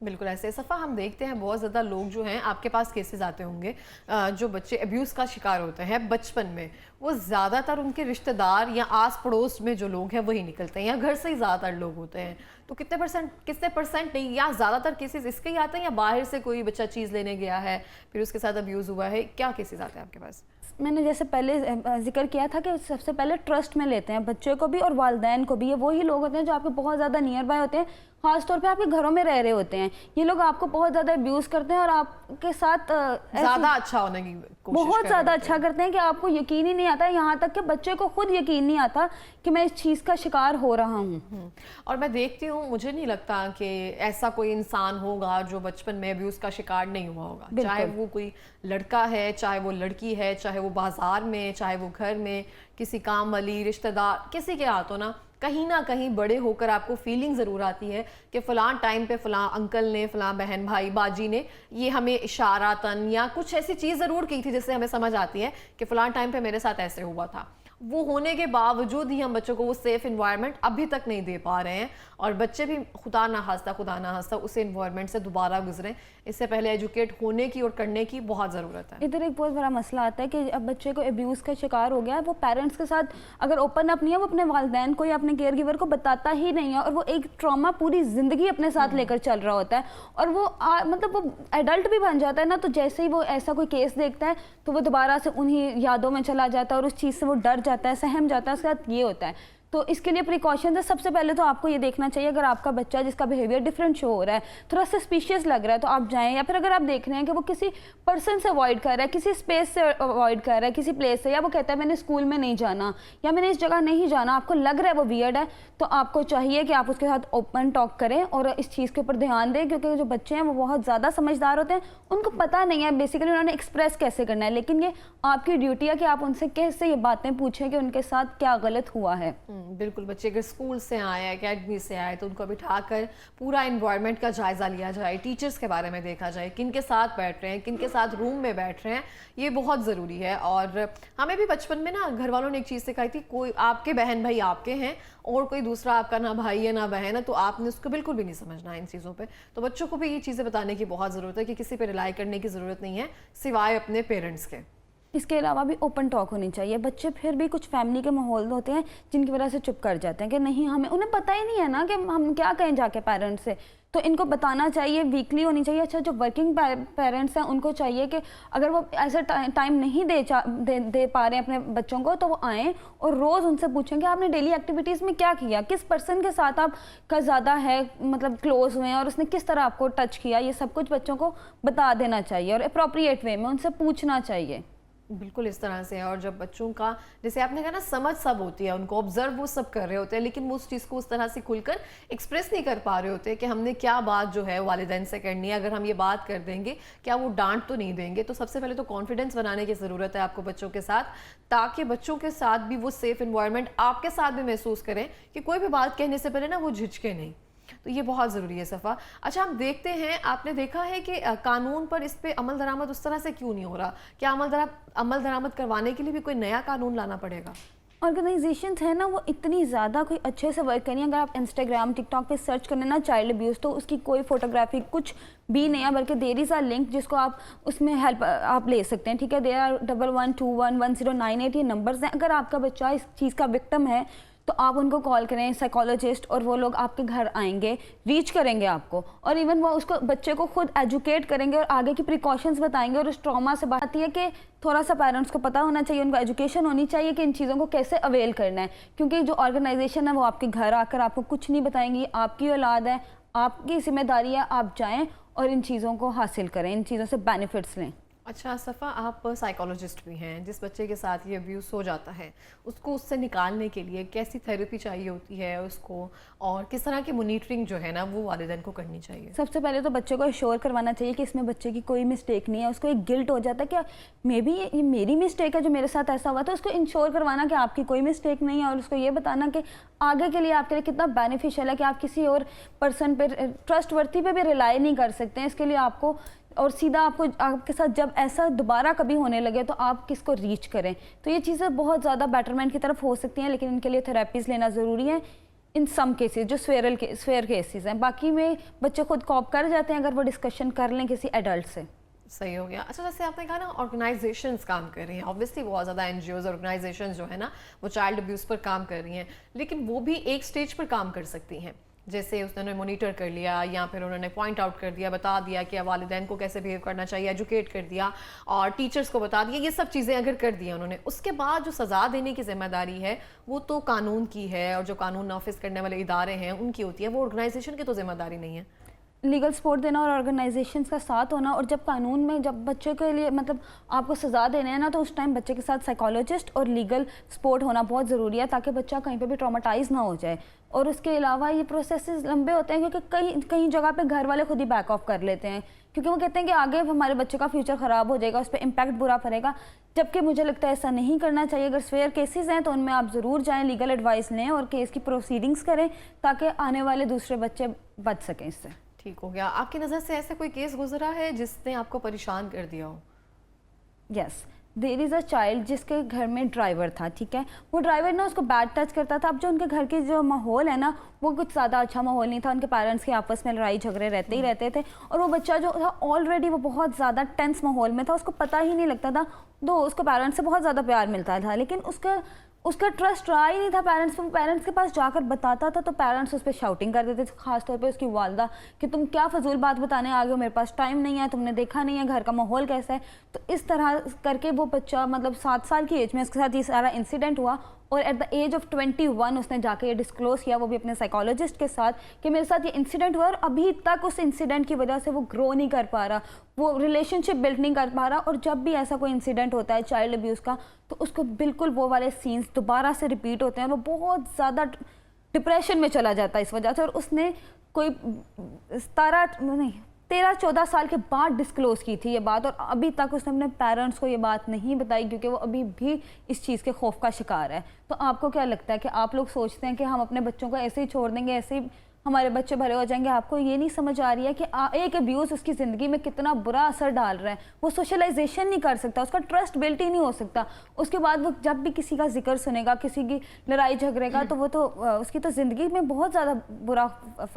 بالکل ایسے صفحہ ہم دیکھتے ہیں بہت زیادہ لوگ جو ہیں آپ کے پاس کیسز آتے ہوں گے جو بچے ابیوز کا شکار ہوتے ہیں بچپن میں، وہ زیادہ تر ان کے رشتہ دار یا آس پڑوس میں جو لوگ ہیں وہی نکلتے ہیں یا گھر سے ہی زیادہ تر لوگ ہوتے ہیں. تو کتنے پرسنٹ نہیں یا زیادہ تر کیسز اس کے ہی آتے ہیں یا باہر سے کوئی بچہ چیز لینے گیا ہے پھر اس کے ساتھ ابیوز ہوا ہے، کیا کیسز آتے ہیں آپ کے پاس؟ میں نے جیسے پہلے ذکر کیا تھا کہ سب سے پہلے ٹرسٹ میں لیتے ہیں بچے کو بھی اور والدین کو بھی. یہ وہی لوگ ہوتے ہیں جو آپ کے بہت زیادہ نیئر بائی ہوتے ہیں، خاص طور پہ آپ کے گھروں میں رہ رہے ہوتے ہیں. یہ لوگ آپ کو بہت زیادہ ابیوز کرتے ہیں اور آپ کے ساتھ زیادہ اچھا ہونے کی کوشش بہت زیادہ اچھا کرتے ہیں کہ آپ کو یقین ہی نہیں آتا، یہاں تک کہ بچے کو خود یقین نہیں آتا کہ میں اس چیز کا شکار ہو رہا ہوں. اور میں دیکھتی ہوں، مجھے نہیں لگتا کہ ایسا کوئی انسان ہوگا جو بچپن میں ابیوز کا شکار نہیں ہوا ہوگا، چاہے وہ کوئی لڑکا ہے، چاہے وہ لڑکی ہے، چاہے وہ بازار میں، چاہے وہ گھر میں، کسی کام والی، رشتہ دار، کسی کے ہاتھوں نا کہیں نہ کہیں بڑے ہو کر آپ کو فیلنگ ضرور آتی ہے کہ فلاں ٹائم پہ فلاں انکل نے، فلاں بہن بھائی باجی نے یہ ہمیں اشاراتاً یا کچھ ایسی چیز ضرور کی تھی جس سے ہمیں سمجھ آتی ہے کہ فلاں ٹائم پہ میرے ساتھ ایسے ہوا تھا. وہ ہونے کے باوجود ہی ہم بچوں کو وہ سیف انوائرمنٹ ابھی تک نہیں دے پا رہے ہیں اور بچے بھی خدا نہ خواستہ اس انوائرمنٹ سے دوبارہ گزریں. اس سے پہلے ایجوکیٹ ہونے کی اور کرنے کی بہت ضرورت ہے. ادھر ایک بہت بڑا مسئلہ آتا ہے کہ اب بچے کو ابیوز کا شکار ہو گیا، وہ پیرنٹس کے ساتھ اگر اوپن اپ نہیں ہے، وہ اپنے والدین کو یا اپنے کیئر گیور کو بتاتا ہی نہیں ہے اور وہ ایک ٹراما پوری زندگی اپنے ساتھ لے کر چل رہا ہوتا ہے اور وہ مطلب وہ ایڈلٹ بھی بن جاتا ہے نا. تو جیسے ہی وہ ایسا کوئی کیس دیکھتا ہے تو وہ دوبارہ سے انہی یادوں میں چلا جاتا ہے اور اس چیز سے وہ ڈر جاتا ہے، سہم جاتا ہے. اس کے ساتھ یہ ہوتا ہے. تو اس کے لیے پریکاشنز ہے. سب سے پہلے تو آپ کو یہ دیکھنا چاہیے اگر آپ کا بچہ جس کا بیہیویئر ڈفرینٹ شو ہو رہا ہے، تھوڑا سسپیشیس لگ رہا ہے، تو آپ جائیں. یا پھر اگر آپ دیکھ رہے ہیں کہ وہ کسی پرسن سے اوائڈ کر رہا ہے، کسی اسپیس سے اوائڈ کر رہا ہے، کسی پلیس سے، یا وہ کہتا ہے میں نے اسکول میں نہیں جانا یا میں نے اس جگہ نہیں جانا، آپ کو لگ رہا ہے وہ ویئرڈ ہے، تو آپ کو چاہیے کہ آپ اس کے ساتھ اوپن ٹاک کریں اور اس چیز کے اوپر دھیان دیں. کیونکہ جو بچے ہیں وہ بہت زیادہ سمجھدار ہوتے ہیں، ان کو پتہ نہیں ہے بیسیکلی انہوں نے ایکسپریس کیسے کرنا ہے. لیکن یہ آپ کی ڈیوٹی ہے کہ آپ ان سے کیسے یہ باتیں پوچھیں کہ ان کے ساتھ کیا غلط ہوا ہے. بالکل. بچے اگر اسکول سے آئے، اکیڈمی سے آئے تو ان کو بٹھا کر پورا انوائرمنٹ کا جائزہ لیا جائے، ٹیچرز کے بارے میں دیکھا جائے، کن کے ساتھ بیٹھ رہے ہیں، کن کے ساتھ روم میں بیٹھ رہے ہیں. یہ بہت ضروری ہے. اور ہمیں بھی بچپن میں نا گھر والوں نے ایک چیز سکھائی تھی، کوئی آپ کے بہن بھائی آپ کے ہیں اور کوئی دوسرا آپ کا نہ بھائی ہے نہ بہن ہے، تو آپ نے اس کو بالکل بھی نہیں سمجھنا ان چیزوں پہ. تو بچوں کو بھی یہ چیزیں بتانے کی بہت ضرورت ہے کہ کسی پہ ریلائی کرنے کی ضرورت نہیں ہے سوائے اپنے پیرنٹس کے. اس کے علاوہ بھی اوپن ٹاک ہونی چاہیے. بچے پھر بھی کچھ فیملی کے ماحول ہوتے ہیں جن کی وجہ سے چپ کر جاتے ہیں کہ نہیں، انہیں پتہ ہی نہیں ہے نا کہ ہم کیا کہیں جا کے پیرنٹس سے. تو ان کو بتانا چاہیے، ویکلی ہونی چاہیے. اچھا جو ورکنگ پیرنٹس ہیں ان کو چاہیے کہ اگر وہ ایسا ٹائم نہیں دے پا رہے ہیں اپنے بچوں کو تو وہ آئیں اور روز ان سے پوچھیں کہ آپ نے ڈیلی ایکٹیویٹیز میں کیا کیا، کس پرسن کے ساتھ آپ کا زیادہ ہے مطلب کلوز ہوئے ہیں اور اس نے کس طرح آپ کو ٹچ کیا. یہ سب کچھ بچوں کو بتا دینا چاہیے اور اپروپریٹ وے میں ان سے پوچھنا چاہیے. بالکل اس طرح سے. اور جب بچوں کا جیسے آپ نے کہا نا سمجھ سب ہوتی ہے، ان کو آبزرو وہ سب کر رہے ہوتے ہیں لیکن وہ اس چیز کو اس طرح سے کھل کر ایکسپریس نہیں کر پا رہے ہوتے کہ ہم نے کیا بات جو ہے والدین سے کرنی ہے. اگر ہم یہ بات کر دیں گے کیا وہ ڈانٹ تو نہیں دیں گے. تو سب سے پہلے تو کانفیڈنس بنانے کی ضرورت ہے آپ کو بچوں کے ساتھ، تاکہ بچوں کے ساتھ بھی وہ سیف انوائرمنٹ آپ کے ساتھ بھی محسوس کریں کہ کوئی بھی بات کہنے سے پہلے نا وہ جھجکے نہیں. تو یہ بہت ضروری ہے صفا. اچھا ہم دیکھتے ہیں، آپ نے دیکھا ہے کہ قانون پر اس پہ عمل درآمد اس طرح سے کیوں نہیں ہو رہا؟ کیا عمل درآمد کروانے کے لیے بھی کوئی نیا قانون لانا پڑے گا؟ آرگنائزیشنز ہیں نا وہ اتنی زیادہ کوئی اچھے سے ورک کریں. اگر آپ انسٹاگرام ٹک ٹاک پہ سرچ کریں نا چائلڈ ابیوز تو اس کی کوئی فوٹوگرافی کچھ بھی نہیں ہے، بلکہ دیر از اے لنک جس کو آپ اس میں ہیلپ آپ لے سکتے ہیں. ٹھیک ہے، 11211098 یہ نمبرز ہیں. اگر آپ کا بچہ اس چیز کا وکٹم ہے تو آپ ان کو کال کریں، سائیکالوجسٹ، اور وہ لوگ آپ کے گھر آئیں گے، ریچ کریں گے آپ کو، اور ایون وہ اس کو بچے کو خود ایجوکیٹ کریں گے اور آگے کی پریکاشنز بتائیں گے. اور اس ٹراما سے بات آتی ہے کہ تھوڑا سا پیرنٹس کو پتہ ہونا چاہیے، ان کو ایجوکیشن ہونی چاہیے کہ ان چیزوں کو کیسے اویل کرنا ہے. کیونکہ جو آرگنائزیشن ہے وہ آپ کے گھر آ کر آپ کو کچھ نہیں بتائیں گی. آپ کی اولاد ہے، آپ کی ذمہ داری ہے، آپ جائیں اور ان چیزوں کو حاصل کریں، ان چیزوں سے بینیفٹس لیں. اچھا صفا، آپ سائیکالوجسٹ بھی ہیں. جس بچے کے ساتھ یہ ابیوز ہو جاتا ہے اس کو اس سے نکالنے کے لیے کیسی تھیراپی چاہیے ہوتی ہے اس کو، اور کس طرح کی مانیٹرنگ جو ہے نا وہ والدین کو کرنی چاہیے؟ سب سے پہلے تو بچے کو ایشور کروانا چاہیے کہ اس میں بچے کی کوئی مسٹیک نہیں ہے. اس کو ایک گلٹ ہو جاتا ہے کہ مے بی یہ میری مسٹیک ہے جو میرے ساتھ ایسا ہوا. تو اس کو انشور کروانا کہ آپ کی کوئی مسٹیک نہیں ہے اور اس کو یہ بتانا کہ آگے کے لیے آپ کے لیے کتنا بینیفیشیل ہے کہ آپ کسی اور پرسن پہ ٹرسٹ ورتھی پہ بھی ریلائی نہیں کر سکتے ہیں. اس کے لیے آپ کو اور سیدھا آپ کے ساتھ جب ایسا دوبارہ کبھی ہونے لگے تو آپ کس کو ریچ کریں. تو یہ چیزیں بہت زیادہ بیٹرمنٹ کی طرف ہو سکتی ہیں لیکن ان کے لیے تھراپیز لینا ضروری ہے. ان سم کیسز جو سویئر کیسز ہیں. باقی میں بچے خود کوپ کر جاتے ہیں اگر وہ ڈسکشن کر لیں کسی ایڈلٹ سے. صحیح ہو گیا. اچھا جیسے آپ نے کہا نا آرگنائزیشنز کام کر رہی ہیں, آبویسلی بہت زیادہ این جی اوز آرگنائزیشنز جو ہے نا وہ چائلڈ ابیوز پر کام کر رہی ہیں, لیکن وہ بھی ایک سٹیج پر کام کر سکتی ہیں. جیسے اس نے مانیٹر کر لیا یا پھر انہوں نے پوائنٹ آؤٹ کر دیا, بتا دیا کہ والدین کو کیسے بیہیو کرنا چاہیے, ایجوکیٹ کر دیا, اور ٹیچرز کو بتا دیا, یہ سب چیزیں اگر کر دیا انہوں نے, اس کے بعد جو سزا دینے کی ذمہ داری ہے وہ تو قانون کی ہے, اور جو قانون نافذ کرنے والے ادارے ہیں ان کی ہوتی ہے, وہ آرگنائزیشن کی تو ذمہ داری نہیں ہے. لیگل سپورٹ دینا اور آرگنائزیشنز کا ساتھ ہونا, اور جب قانون میں جب بچے کے لیے مطلب آپ کو سزا دینے ہیں نا, تو اس ٹائم بچے کے ساتھ سائیکالوجسٹ اور لیگل سپورٹ ہونا بہت ضروری ہے تاکہ بچہ کہیں پہ بھی ٹرامیٹائز نہ ہو جائے. اور اس کے علاوہ یہ پروسیسز لمبے ہوتے ہیں کیونکہ کئی جگہ پہ گھر والے خود ہی بیک آف کر لیتے ہیں, کیونکہ وہ کہتے ہیں کہ آگے ہمارے بچے کا فیوچر خراب ہو جائے گا, اس پہ امپیکٹ برا پڑے گا. جبکہ مجھے لگتا ہے ایسا نہیں کرنا چاہیے. اگر سویئر کیسز ہیں تو ان میں آپ ضرور جائیں, لیگل ایڈوائس لیں اور کیس کی پروسیڈنگز کریں تاکہ آنے والے دوسرے بچے بچ سکیں اس سے. ٹھیک ہو گیا. آپ کی نظر سے ایسا کوئی کیس گزرا ہے جس نے آپ کو پریشان کر دیا ہو؟ یس, دیر از اے چائلڈ جس کے گھر میں ڈرائیور تھا, ٹھیک ہے, وہ ڈرائیور نا اس کو بیڈ ٹچ کرتا تھا. اب جو ان کے گھر کے جو ماحول ہے نا وہ کچھ زیادہ اچھا ماحول نہیں تھا, ان کے پیرنٹس کے آپس میں لڑائی جھگڑے رہتے ہی رہتے تھے, اور وہ بچہ جو تھا آلریڈی وہ بہت زیادہ ٹینس ماحول میں تھا, اس کو پتہ ہی نہیں لگتا تھا. دو اس کو پیرنٹس سے بہت زیادہ پیار ملتا تھا, لیکن اس کا ٹرسٹ رہا ہی نہیں تھا پیرنٹس پہ. پیرنٹس کے پاس جا کر بتاتا تھا تو پیرنٹس اس پہ شاؤٹنگ کر دیتے تھے, خاص طور پہ اس کی والدہ, کہ تم کیا فضول بات بتانے آ گئے ہو, میرے پاس ٹائم نہیں ہے, تم نے دیکھا نہیں ہے گھر کا ماحول کیسا ہے. تو اس طرح کر کے وہ بچہ مطلب 7 سال کی ایج میں اس کے ساتھ یہ سارا انسیڈنٹ ہوا, اور ایٹ دا ایج آف 21 اس نے جا کے یہ ڈسکلوز کیا, وہ بھی اپنے سائیکالوجسٹ کے ساتھ, کہ میرے ساتھ یہ انسیڈنٹ ہوا, اور ابھی تک اس انسیڈنٹ کی وجہ سے وہ گرو نہیں کر پا رہا, وہ ریلیشن شپ بلڈ نہیں کر پا رہا. اور جب بھی ایسا کوئی انسیڈنٹ ہوتا ہے چائلڈ ابیوز کا تو اس کو بالکل وہ والے سینس دوبارہ سے ریپیٹ ہوتے ہیں, وہ بہت زیادہ ڈپریشن میں چلا جاتا ہے اس وجہ سے. اور اس نے کوئی 13-14 سال کے بعد ڈسکلوز کی تھی یہ بات, اور ابھی تک اس نے اپنے پیرنٹس کو یہ بات نہیں بتائی کیونکہ وہ ابھی بھی اس چیز کے خوف کا شکار ہے. تو آپ کو کیا لگتا ہے کہ آپ لوگ سوچتے ہیں کہ ہم اپنے بچوں کو ایسے ہی چھوڑ دیں گے, ایسے ہی ہمارے بچے بھلے ہو جائیں گے؟ آپ کو یہ نہیں سمجھ آ رہی ہے کہ ایک ابیوز اس کی زندگی میں کتنا برا اثر ڈال رہا ہے. وہ سوشلائزیشن نہیں کر سکتا, اس کا ٹرسٹ بلٹ ہی نہیں ہو سکتا. اس کے بعد وہ جب بھی کسی کا ذکر سنے گا, کسی کی لڑائی جھگڑے گا, تو وہ تو اس کی تو زندگی میں بہت زیادہ برا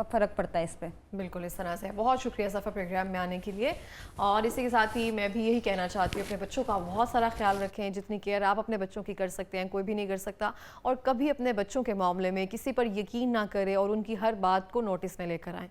فرق پڑتا ہے اس پہ. بالکل اس طرح سے. بہت شکریہ صفا پروگرام میں آنے کے لیے, اور اسی کے ساتھ ہی میں بھی یہی کہنا چاہتی ہوں اپنے بچوں کا بہت سارا خیال رکھیں. جتنی کیئر آپ اپنے بچوں کی کر سکتے ہیں کوئی بھی نہیں کر سکتا, اور کبھی اپنے بچوں کے معاملے میں کسی پر یقین نہ کریں اور ان کی ہر بات کو نوٹس میں لے کر آئیں.